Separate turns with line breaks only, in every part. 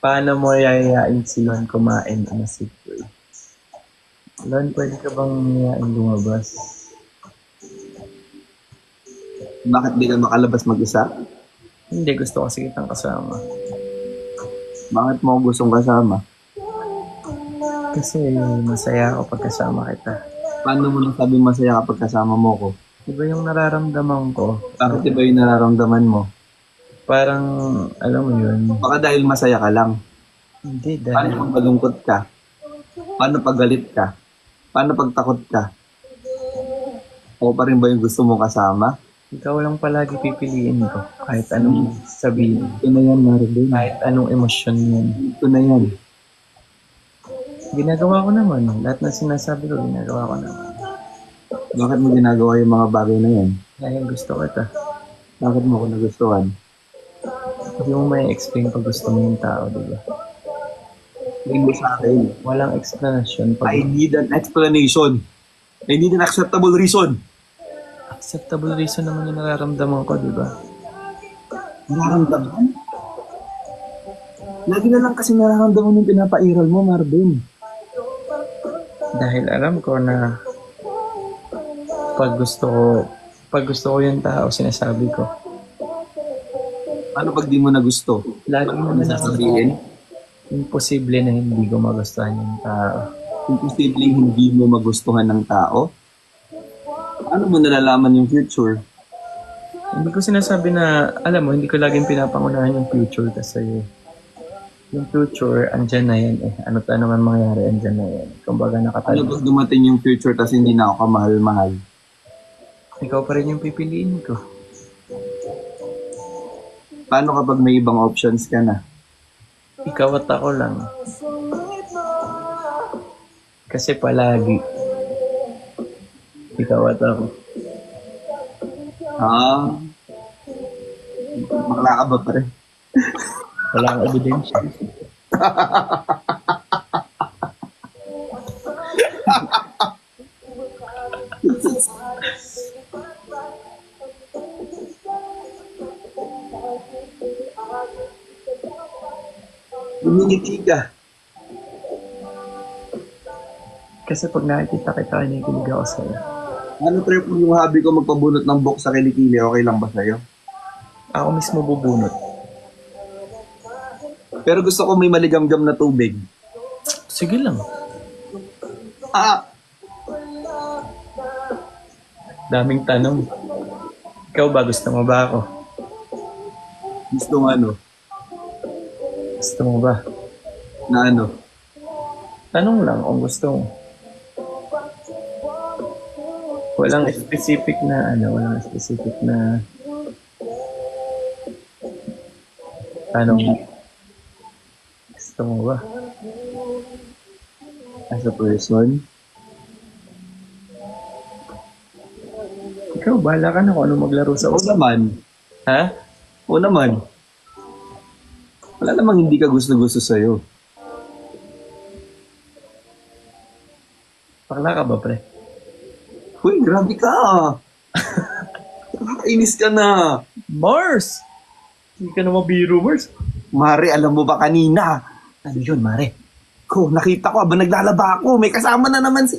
Paano mo yayain si Lon kumain ang seafood? Lon, pwede ka bang yayain lumabas?
Bakit di ka makalabas mag-isa?
Hindi, gusto kasi kitang kasama.
Bakit mo ako gustong kasama?
Kasi masaya ako pag kasama kita.
Paano mo nasabi masaya kapag kasama mo ko?
Iba yung nararamdaman ko.
Bakit iba yung nararamdaman mo?
Parang, alam mo yun,
Baka dahil masaya ka lang.
hindi
Paano
dahil
pag malungkot ka? Paano pag galit ka? Paano pag takot ka? Ako pa rin ba yung gusto mong kasama?
ikaw lang palagi pipiliin ko. Kahit anong sabihin.
Ito na yan, Marvin.
Kahit anong emosyon yun.
Ito na yan.
Ginagawa ko naman. Lahat ng sinasabi ko, ginagawa ko naman.
Bakit mo ginagawa yung mga bagay na yan?
Dahil gusto kita.
Bakit mo ako nagustuhan?
Hindi mo may explain pag gusto mo yung tao, di ba?
Hindi mo sa akin.
Walang explanation pag
I need an explanation. I need an acceptable reason.
acceptable reason naman yung nararamdaman ko, di ba?
Nararamdaman? Lagi na lang kasi nararamdaman yung pinapairal mo, Marvin.
Dahil alam ko na pag gusto ko, pag gusto ko yung tao, sinasabi ko.
Paano pag di mo na gusto?
Lagi
Ano
naman
sasabihin?
imposible na hindi ko magustuhan yung tao.
Imposible hindi mo magustuhan ng tao? Paano mo nalalaman yung future?
Hindi ko sinasabi na, alam mo, hindi ko laging pinapangunahan yung future kasi yung future, andyan na yan eh. Ano pa naman mangyari, andyan na yan. Kumbaga
Ano
nakatayo.
pag dumating yung future tas hindi na ako kamahal-mahal?
Ikaw pa rin yung pipiliin ko.
Paano kapag may ibang options ka na?
Ikaw at ako lang. Kasi palagi, ikaw at ako.
Ah, bakla ka ba pa rin?
Wala kang ebidensya.
Lumingiti ka.
Kasi pag nakikita kita, kinikilig ako sa'yo.
Ano trip mo yung hobby ko magpabunot ng box sa kilikili? Okay lang ba sa'yo?
Ako mismo bubunot.
Pero gusto ko may maligamgam na tubig.
Sige lang.
Ah!
Daming tanong. Ikaw ba? Gusto mo ba ako?
Gusto mo ano?
Gusto mo ba?
Na ano?
Tanong lang kung gusto mo. Walang specific na walang specific na tanong. Gusto mo ba?
As a person?
Ikaw, bahala ka na kung ano maglaro sa
Oo
usapan.
naman.
Ha?
Oo naman. Wala namang hindi ka gusto-gusto sa'yo.
Bakla ka ba, pre?
Uy, grabe ka! Nakakainis ka na!
Mars! Hindi ka na mabiro, Mars.
Mare, alam mo ba kanina?
Ano yun, Mare?
Ko, nakita ko habang naglalaba ako. May kasama na naman si...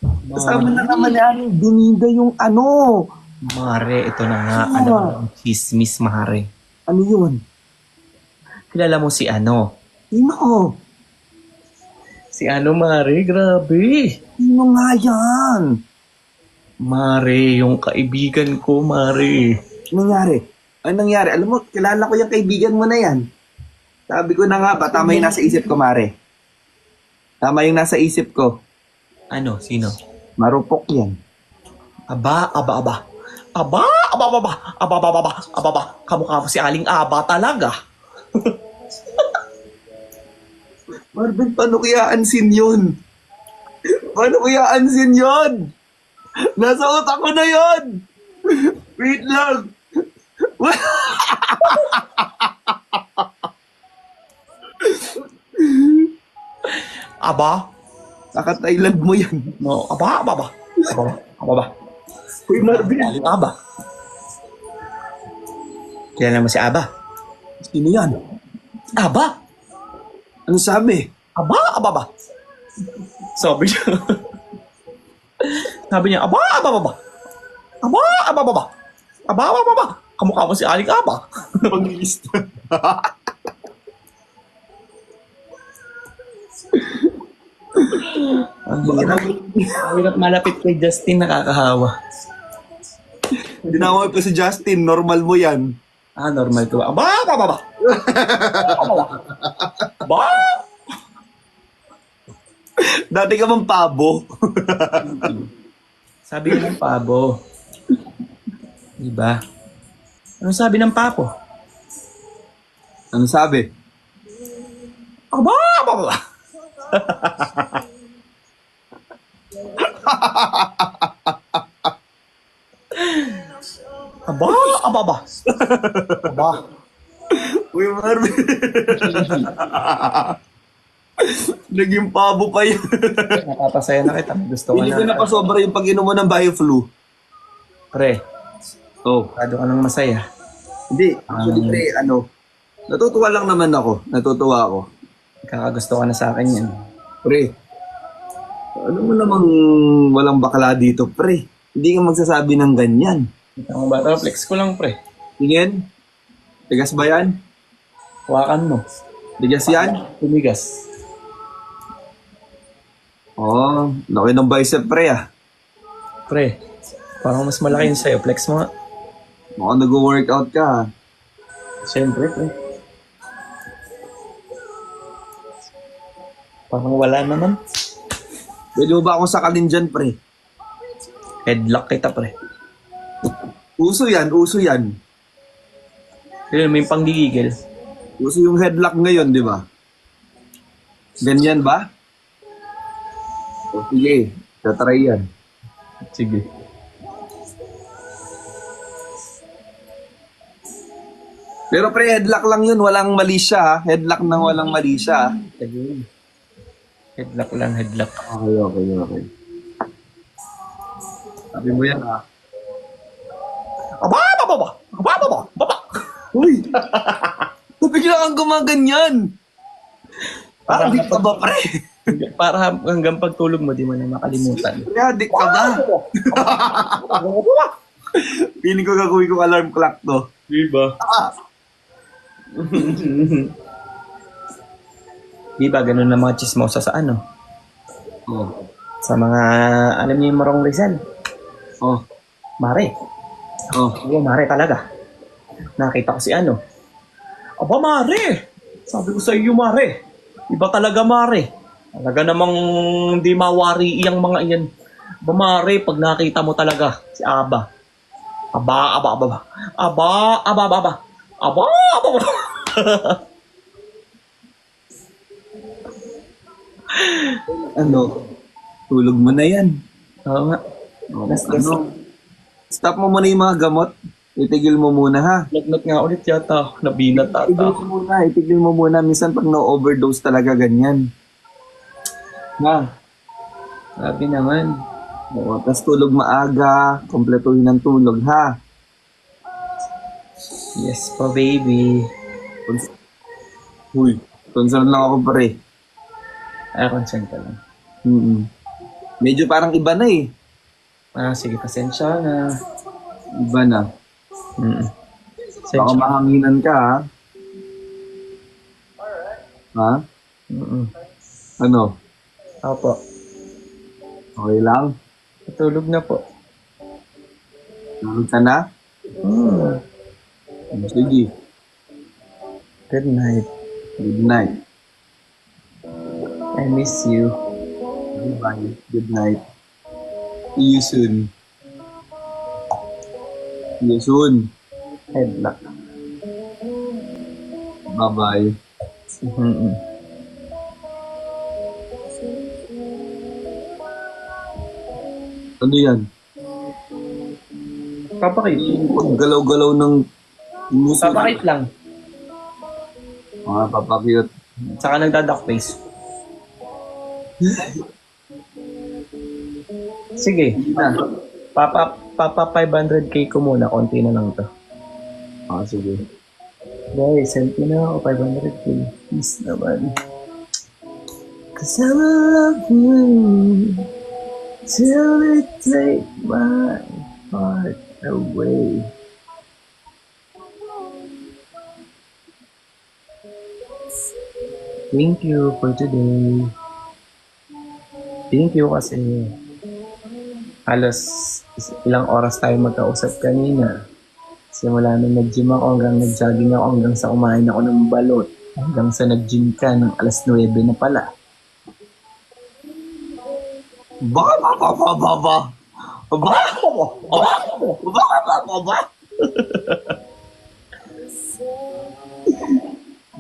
Kasama na naman ni Aling Dinida yung ano.
Mare, ito na nga.
Ah.
Ano ang chismis, Mare?
Ano yun?
Kilala mo si ano?
Sino?
Si ano, Mare? Grabe.
Sino nga yan?
Mare, yung kaibigan ko, Mare.
Anong nangyari? Anong nangyari? Alam mo, kilala ko yung kaibigan mo na yan. Sabi ko na nga ba, tama yung nasa isip ko, Mare. Tama yung nasa isip ko.
Ano? Sino?
Marupok yan.
Aba, aba, aba. Aba, aba, aba, aba, aba, aba, aba, aba, aba. Kamukha mo si Aling Aba talaga.
Marvin, paano kaya ansin yun? Paano kaya ansin yun? Nasa utak ko na yun! Wait lang!
Aba?
Naka-Thailand mo yan.
No, aba, aba, aba. Aba, aba, aba.
Uy, Marvin!
Aling Aba. Kilala mo si Aba?
Sino yan?
Aba?
Ano sabi?
Aba, aba, aba. Sabi niya. Sabi niya, aba, aba, aba. Aba, aba, aba. Aba, aba, aba. Kamukha mo si Aling Aba.
Paglilista.
Ang hirap malapit kay Justin, nakakahawa.
Dinawag ko si Justin, normal mo yan.
Ah, normal to. Aba, aba, aba. Aba, aba.
Dati ka bang pabo?
Sabi ng pabo. Diba? Ano sabi ng papo?
Ano sabi?
Aba, aba, aba. Aba, aba, aba. Aba.
Uy, Marvin. Naging pabo pa yun.
Napapasaya na kita. Gusto ko
Hindi ko
na.
napasobra yung pag-inom mo ng Bioflu.
Pre,
Oh.
kado ka nang masaya.
Hindi. Actually, pre, natutuwa lang naman ako. Natutuwa ako.
Kakagusto ka na sa akin yan.
Pre, ano mo namang walang bakla dito, pre? Hindi ka magsasabi ng ganyan.
Kita mo bata, flex ko lang pre.
Tingin? Tigas ba yan?
Hawakan mo.
Tigas yan?
Tumigas.
Oh, laki ng bicep, pre, ah.
Pre, parang mas malaki yun sa'yo. Flex mo nga.
Mukhang nag-workout ka, ah.
Siyempre, pre. Parang wala naman.
Pwede mo ba akong sakalin dyan, pre?
Headlock kita, pre.
Uso yan, uso yan.
Yun, may panggigigil.
Uso yung headlock ngayon, di ba? Ganyan ba? O sige, tatry yan.
Sige.
Pero pre, headlock lang yun, walang mali siya, ha? Headlock nang walang mali siya, ha?
Ayun. Headlock lang, headlock.
Okay, okay, okay. Sabi mo yan, ha?
Aba, aba, aba, aba, aba, aba.
Uy! Bigla kang gumaganyan! Parang di ka ba, pre?
Para hanggang pagtulog mo, di mo na makalimutan.
Pre, adik ka ba? Piling ko gagawin kong alarm clock to.
Diba? Diba, ganun na mga chismosa sa ano?
Oh.
Sa mga, alam niyo yung Morong Rizal?
Oh.
Mare.
Oh.
Oo, Mare talaga. Nakita ko si ano. Aba, Mare! Sabi ko sa iyo, Mare. Iba talaga, Mare. Talaga namang hindi mawari iyang mga iyan. Aba, Mare, pag nakita mo talaga si Aba. Aba, aba, aba, aba. Aba, aba, aba, aba. Aba, aba, aba.
Ano? Tulog mo na yan.
Oo nga.
Oh, ano? Stop mo muna yung mga gamot. Itigil mo muna, ha?
Lagnat nga ulit yata. Nabinat
Itigil
ata.
mo muna, itigil mo muna. Minsan pag na-overdose talaga ganyan. Ha?
Sabi naman.
Oo, tapos tulog maaga, kompletuhin ng tulog, ha?
Yes po, baby.
Uy, concern lang ako, pre.
Ay, concern ka lang.
Mm-mm. Medyo parang iba na eh.
Ah, sige, pasensya na.
Iba na.
Mm.
Baka
Pasensya.
mahanginan ka, ha? Ha?
Mm.
Ano?
Opo.
Okay lang?
Patulog na po.
Tulog ka na?
Mm.
Sige.
Good night.
Good night.
I miss you.
Bye. Good night. See you soon. See you soon.
Headlock.
Bye-bye.
Mm-mm.
Ano yan?
Papakit.
Galaw-galaw ng muso.
Papakit lang.
Mga papakit.
Saka nagdaduck face. Sige.
Na.
Papa 500k ko muna. Konti na lang to.
Ah, sige.
Guys, send ko na ako 500k. Please naman. 'Cause I will love you till it take my heart away. Thank you for today. Thank you kasi halos ilang oras tayo magkausap kanina. Simula nung nag-gym ako hanggang nag-jogging ako hanggang sa kumain ako ng balot. Hanggang sa nag-gym ka ng alas 9 na pala.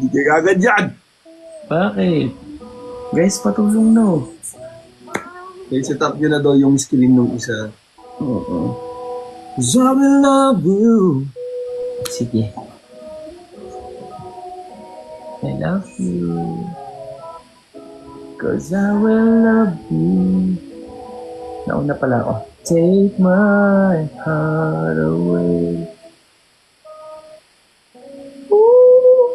Hindi ka agad yan.
Bakit? Guys, patulong na.
Kaya set up nyo na daw yung screen nung isa.
Oo.
'Cause I will love you.
Sige. I love you. 'Cause I will love you. Nauna pala ako. Take my heart away. Woo!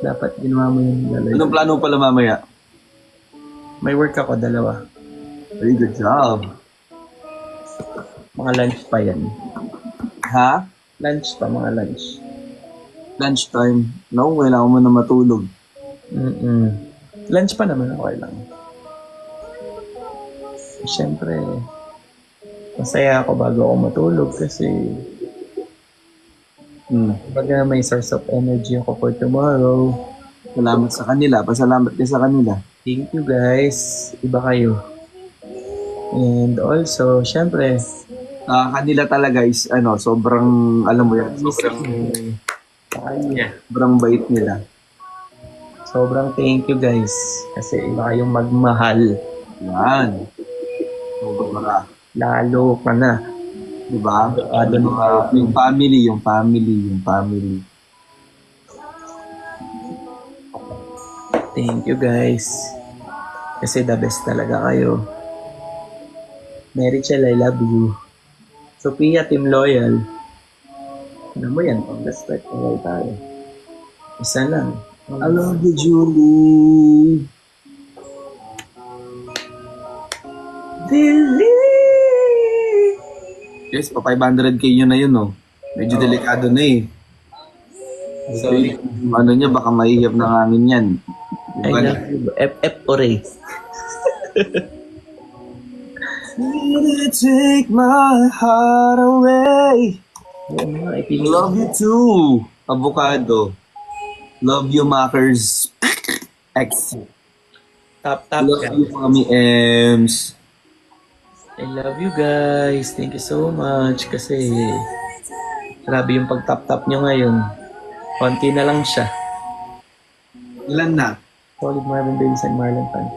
Dapat ginawa mo yung lalay.
Anong plano pala mamaya?
May work ako, 2.
Very good job.
Mga lunch pa yan.
Ha?
Lunch pa, mga lunch.
Lunchtime. No, kailangan mo na matulog.
Lunch pa naman, okay lang. Siyempre, masaya ako bago ako matulog kasi baga may source of energy ako for tomorrow.
Salamat sa kanila. Pasalamat ka sa kanila.
Thank you guys. Iba kayo. And also, siyempre,
Kanila talaga is, sobrang, alam mo yan, sobrang bait nila.
sobrang thank you guys. Kasi iba kayong magmahal.
Yan. Sobra.
Lalo ka na.
Diba? Yung family.
Thank you guys. Kasi the best talaga kayo. Mary Chel, I love you. Sophia, Team Loyal. Ano mo yan? Pang-respect. Away tayo. Isa lang.
I love you, Julie.
Believe.
Yes, pa 500k yun na yun, no? Medyo delikado na eh.
Sorry.
Ano niya, baka mahihip ng hangin yan.
I love you. FF Ore.
Take my heart away.
Oo nga,
Love you too, Avocado. Love you, Makers. X.
Tap
Love
guys.
you, Mami Ems.
I love you guys. Thank you so much. Kasi grabe yung pag-tap-tap nyo ngayon. Konti na lang siya.
Ilan na?
Solid Marvin Davis and Marlon Tan.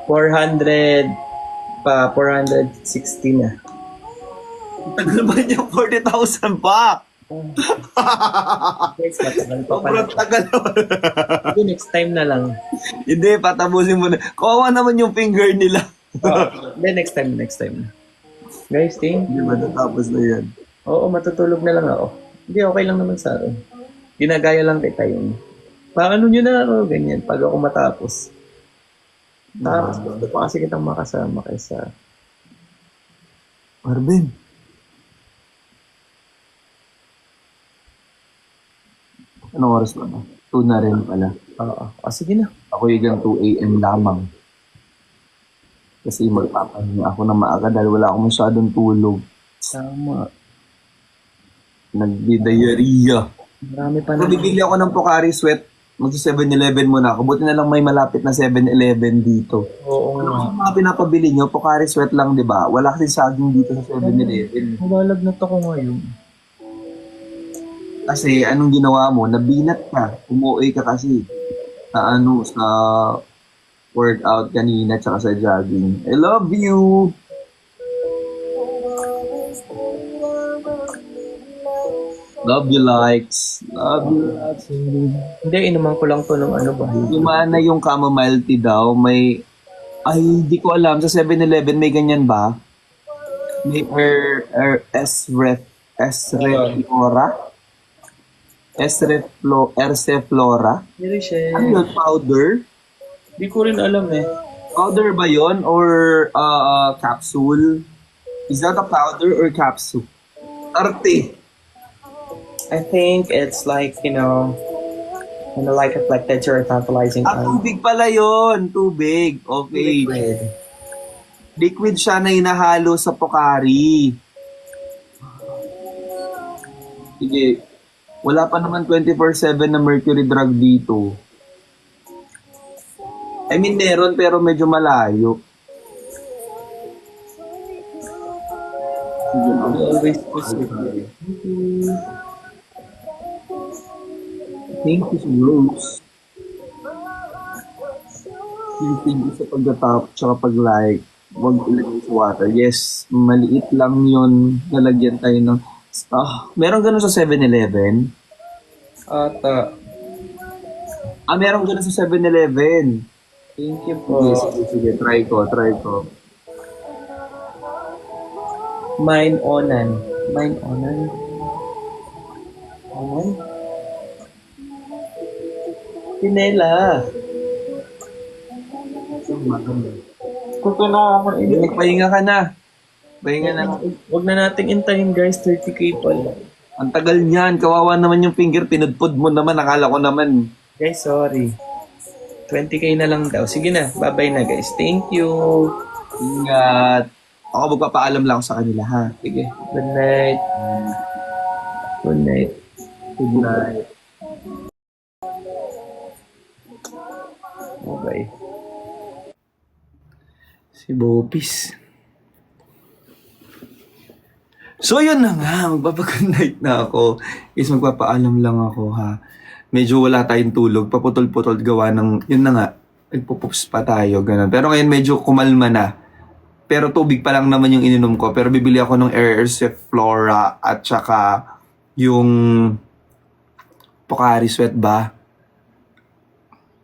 400 pa, 460 na.
Tagal ba niya? 40,000 pa?
Guys, matagal pa pala.
Sobrang tagal.
Sige, next time na lang.
Hindi, patapusin mo na. Kawawa naman yung finger nila.
Then next time na. Guys, thank
Hindi
you.
ba natapos na yan?
Oo, matutulog na lang ako. Hindi, okay lang naman sa akin. Ginagaya lang kita yung paano nyo na ako, ganyan, pag ako matapos. Tapos, gusto pa kasi kitang makasama kaysa
Marvin. Anong oras ba na? 2 na rin pala.
oo. Sige na.
Ako yung 2 a.m. lamang. Kasi magpapahinga ako na maaga dahil wala akong masyadong tulog.
Tama.
Nagdi-diarrhea.
Marami pa
Kung
na.
bibili ako ng Pocari Sweat, magsa 7-Eleven muna ako. Buti na lang may malapit na 7-Eleven dito.
Oo
Ano
nga.
yung mga pinapabili nyo? Pocari Sweat lang, di ba? Wala kasi saging dito sa 7-Eleven.
Nalalagnat ako ngayon.
Kasi anong ginawa mo? Nabinat ka. Umuwi ka kasi sa sa workout kanina tsaka sa jogging. I love you! Love you, likes. Love you, likes.
Hindi, inuman ko lang to ng ano ba?
Lumana yung chamomile tea daw. May, ay, di ko alam. Sa 7-Eleven may ganyan ba? May S-Reflora? S-Reflora?
Mary Shell.
Ano yun? Powder?
Di ko rin alam eh.
Powder ba yon or capsule? Is that a powder or capsule? Arte.
I think it's like, like reflected or tantalizing
Tubig pala yon. Tubig. Okay.
liquid.
Liquid siya na inahalo sa Pocari. Sige. Wala pa naman 24/7 na mercury drug dito. I mean, meron pero medyo malayo. Sige,
Always specific.
Thank you, Rose. Thank you sa pagka-top tsaka pag-like. Huwag ilagay sa water. Yes, maliit lang yun. Nalagyan tayo ng... meron ganun sa 7-Eleven?
Ata.
Meron ganun sa 7-Eleven.
Thank you po.
Yes, sige, try ko.
Mine onan. Onan? Pinela. Kuko na ako.
Pahinga ka na. Pahinga na.
Huwag na nating intayin guys, 30k pa lang.
Ang tagal niyan. Kawawa naman yung finger. Pinudpud mo naman. Akala ko naman.
Guys, sorry. 20k na lang daw. Sige na, bye-bye na guys. Thank you.
Ingat. Ako magpapaalam lang sa kanila, ha? Sige.
Good night. Good night.
Good night.
Bye-bye.
Si Bopis. So, yun na nga. Magpapag-good night na ako. Is magpapaalam lang ako, ha? Medyo wala tayong tulog. Paputol-putol gawa ng... Yun na nga. Nagpupups pa tayo. Ganun. Pero ngayon medyo kumalma na. Pero tubig pa lang naman yung ininom ko. Pero bibili ako ng Air Flora at saka yung Pocari Sweat ba?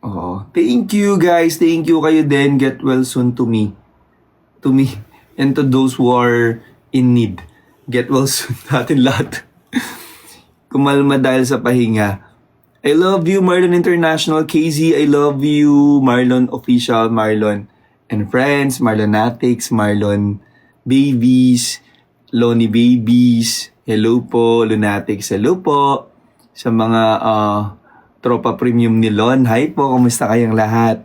Oo. Thank you guys. Thank you kayo din. Get well soon to me. To me. And to those who are in need. Get well soon natin lahat. Kumalma dahil sa pahinga. I love you, Marlon International. KZ, I love you. Marlon Official, Marlon and Friends, Marlon Natics, Marlon Babies, Lonely Babies. Hello po, Lunatics. Hello po. Sa mga tropa premium ni Lon. Hi po, kumusta kayong lahat?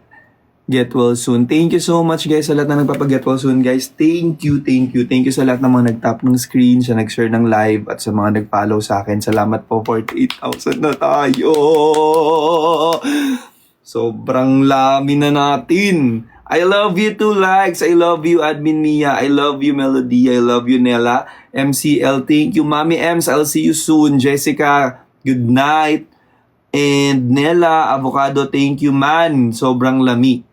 Get well soon. Thank you so much guys sa lahat na nagpapag-get well soon guys. Thank you. Thank you sa lahat ng mga nag-tap ng screen, sa nag-share ng live, at sa mga nag-follow sa akin. Salamat po, 48,000 na tayo. Sobrang lami na natin. I love you 2 likes. I love you Admin Mia. I love you Melody. I love you Nella. MCL, thank you. Mami Ems, I'll see you soon. Jessica, good night. And Nella, Avocado, thank you man. Sobrang lami.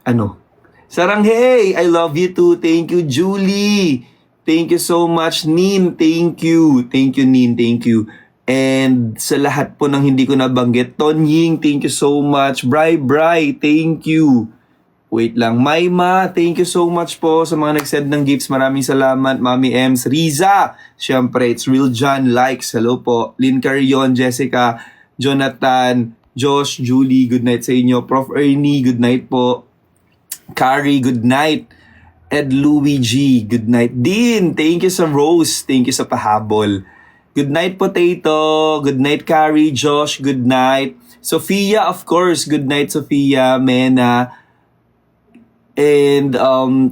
Ano? Saranghay, I love you too. Thank you, Julie. Thank you so much, Nin. Thank you. Thank you, Nin. Thank you. And sa lahat po ng hindi ko nabanggit, Tonying, thank you so much. Bri, thank you. Wait lang. Maima, thank you so much po sa mga nag-send ng gifts. Maraming salamat. Mami Ems, Riza. Siyempre, it's Real John. Likes. Hello po. Lynn Carrion, Jessica, Jonathan, Josh, Julie, good night sa inyo. Prof. Ernie, good night po. Carrie, good night. Ed Luigi, good night. Dean, thank you sa Rose. Thank you sa pahabol. Good night, Potato. Good night, Carrie. Josh, good night. Sophia, of course. Good night, Sophia. Mena. And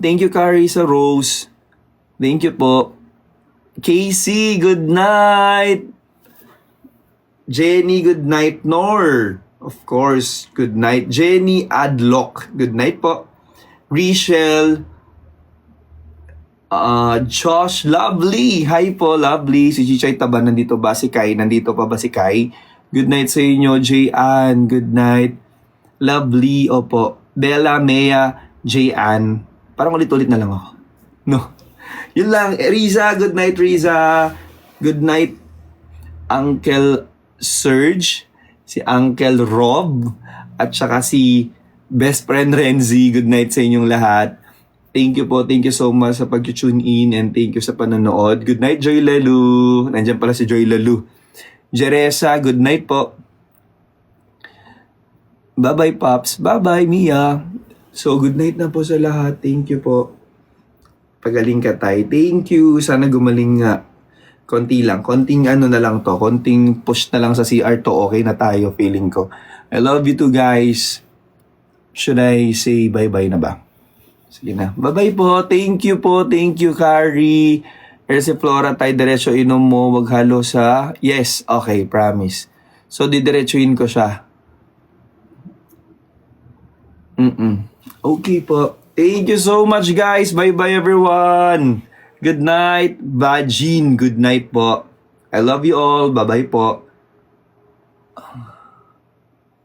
thank you, Carrie, sa Rose. Thank you po. Casey, good night. Jenny, good night. Nor, of course, good night. Jenny Adlock, good night po. Rachel, Josh, Lovely. Hi po, Lovely. Si Chichay Taba, nandito ba si Kai? Nandito pa ba si Kai? Good night sa inyo. J-Ann, good night. Lovely, opo. Bella, Mea, J-Ann. Parang ulit-ulit na lang ako. No. Yun lang. Riza, good night, Riza. Good night, Uncle Serge, si Uncle Rob, at saka si best friend Renzi. Good night sa inyong lahat. Thank you po. Thank you so much sa pag-tune in and thank you sa panonood. Good night, Joy Lalu. Nandiyan pala si Joy Lalu. Jeresa, good night po. Bye-bye, Pops. Bye-bye, Mia. So, good night na po sa lahat. Thank you po. Pagaling ka, Tay. Thank you. Sana gumaling nga. Konti lang. Konting ano na lang to. Konting push na lang sa CR to. Okay na tayo, feeling ko. I love you too, guys. Should I say bye-bye na ba? Sige na. Bye-bye po. Thank you po. Thank you, Carrie. Si Flora, Tay, diretso inom mo. Wag halo sa... Yes. Okay, promise. So, didiretsuin ko siya. Okay po. Thank you so much, guys. Bye-bye, everyone. Good night. Bajin, good night po. I love you all. Bye-bye po.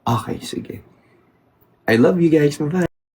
Okay, sige. I love you guys. Bye-bye.